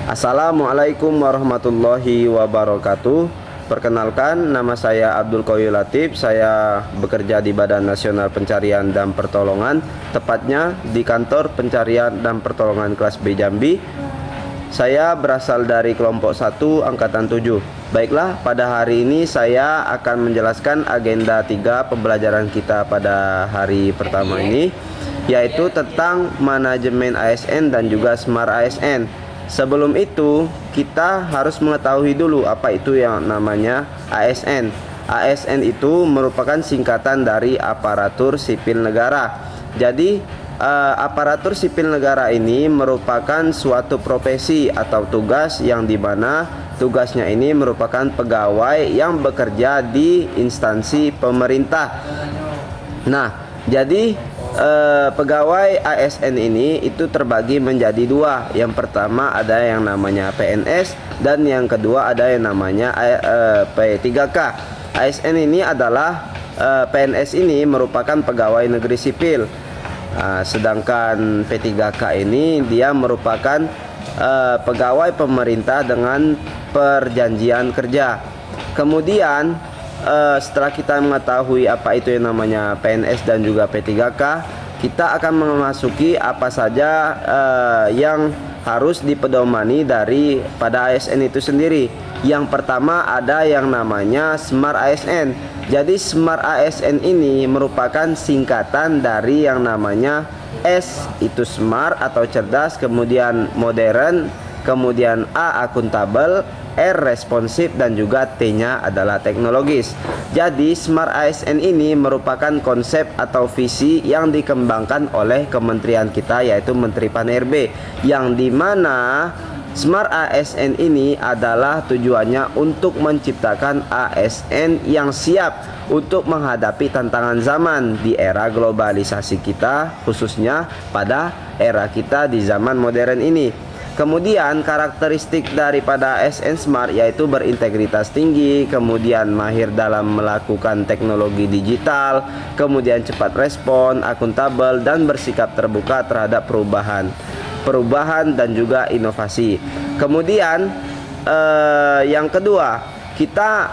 Assalamualaikum warahmatullahi wabarakatuh. Perkenalkan, nama saya Abdul Qawi Latif. Saya bekerja di Badan Nasional Pencarian dan Pertolongan, tepatnya di Kantor Pencarian dan Pertolongan kelas B Jambi. Saya berasal dari kelompok 1 angkatan 7. Baiklah, pada hari ini saya akan menjelaskan agenda 3 pembelajaran kita pada hari pertama ini, yaitu tentang manajemen ASN dan juga Smart ASN. Sebelum itu, kita harus mengetahui dulu apa itu yang namanya ASN. ASN itu merupakan singkatan dari aparatur sipil negara. Jadi, aparatur sipil negara ini merupakan suatu profesi atau tugas yang dimana tugasnya ini merupakan pegawai yang bekerja di instansi pemerintah. Nah, jadi pegawai ASN ini itu terbagi menjadi dua. Yang pertama ada yang namanya PNS dan yang kedua ada yang namanya P3K. ASN ini adalah PNS ini merupakan pegawai negeri sipil. Sedangkan P3K ini dia merupakan pegawai pemerintah dengan perjanjian kerja. Kemudian setelah kita mengetahui apa itu yang namanya PNS dan juga P3K, kita akan memasuki apa saja yang harus dipedomani dari pada ASN itu sendiri. Yang pertama ada yang namanya Smart ASN. Jadi Smart ASN ini merupakan singkatan dari yang namanya S itu smart atau cerdas, kemudian modern, kemudian A akuntabel, R responsif, dan juga T-nya adalah teknologis. Jadi Smart ASN ini merupakan konsep atau visi yang dikembangkan oleh kementerian kita, yaitu Menteri Pan-RB, yang dimana Smart ASN ini adalah tujuannya untuk menciptakan ASN yang siap untuk menghadapi tantangan zaman di era globalisasi kita, khususnya pada era kita di zaman modern ini. Kemudian karakteristik daripada ASN Smart yaitu berintegritas tinggi, kemudian mahir dalam melakukan teknologi digital, kemudian cepat respon, akuntabel, dan bersikap terbuka terhadap perubahan dan juga inovasi. Kemudian yang kedua, kita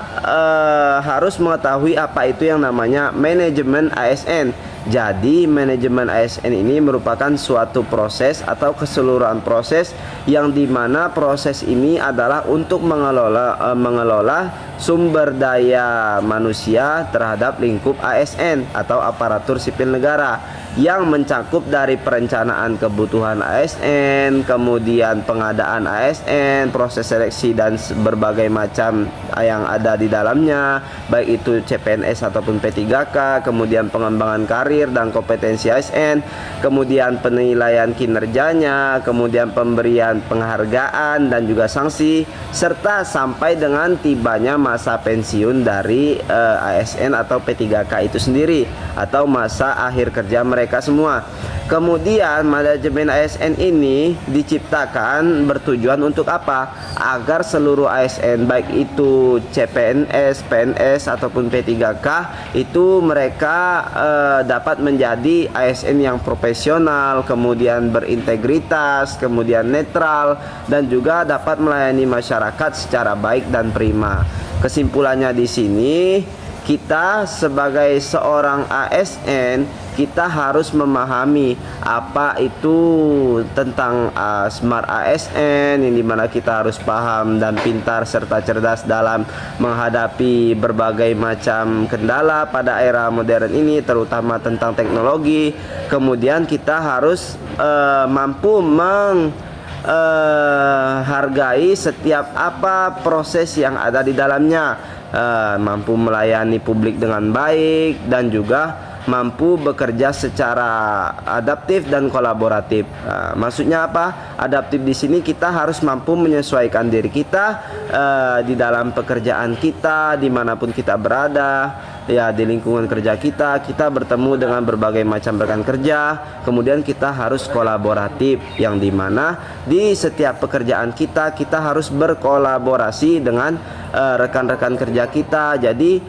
harus mengetahui apa itu yang namanya manajemen ASN. Jadi manajemen ASN ini merupakan suatu proses atau keseluruhan proses yang dimana proses ini adalah untuk mengelola sumber daya manusia terhadap lingkup ASN atau aparatur sipil negara, yang mencakup dari perencanaan kebutuhan ASN, kemudian pengadaan ASN, proses seleksi dan berbagai macam yang ada di dalamnya, baik itu CPNS ataupun P3K, kemudian pengembangan karir dan kompetensi ASN, kemudian penilaian kinerjanya, kemudian pemberian penghargaan dan juga sanksi, serta sampai dengan tibanya masa pensiun dari ASN atau P3K itu sendiri, atau masa akhir kerja mereka semua. Kemudian manajemen ASN ini diciptakan bertujuan untuk apa? Agar seluruh ASN baik itu CPNS, PNS ataupun P3K itu mereka dapat menjadi ASN yang profesional, kemudian berintegritas, kemudian netral, dan juga dapat melayani masyarakat secara baik dan prima. Kesimpulannya di sini, kita sebagai seorang ASN, kita harus memahami apa itu tentang Smart ASN, yang dimana kita harus paham dan pintar serta cerdas dalam menghadapi berbagai macam kendala pada era modern ini, terutama tentang teknologi. Kemudian kita harus mampu menghargai setiap apa proses yang ada di dalamnya, mampu melayani publik dengan baik, dan juga mampu bekerja secara adaptif dan kolaboratif. Maksudnya apa? Adaptif di sini kita harus mampu menyesuaikan diri kita di dalam pekerjaan kita dimanapun kita berada, ya di lingkungan kerja kita bertemu dengan berbagai macam rekan kerja. Kemudian kita harus kolaboratif, yang dimana di setiap pekerjaan kita harus berkolaborasi dengan rekan-rekan kerja kita. Jadi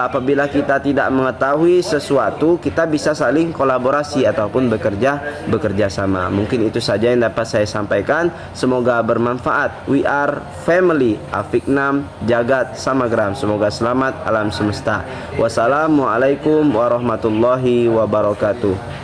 apabila kita tidak mengetahui sesuatu, kita bisa saling kolaborasi ataupun bekerja sama. Mungkin itu saja yang dapat saya sampaikan. Semoga bermanfaat. We are family. Afiknam Jagat Samagram. Semoga selamat alam semesta. Wassalamualaikum warahmatullahi wabarakatuh.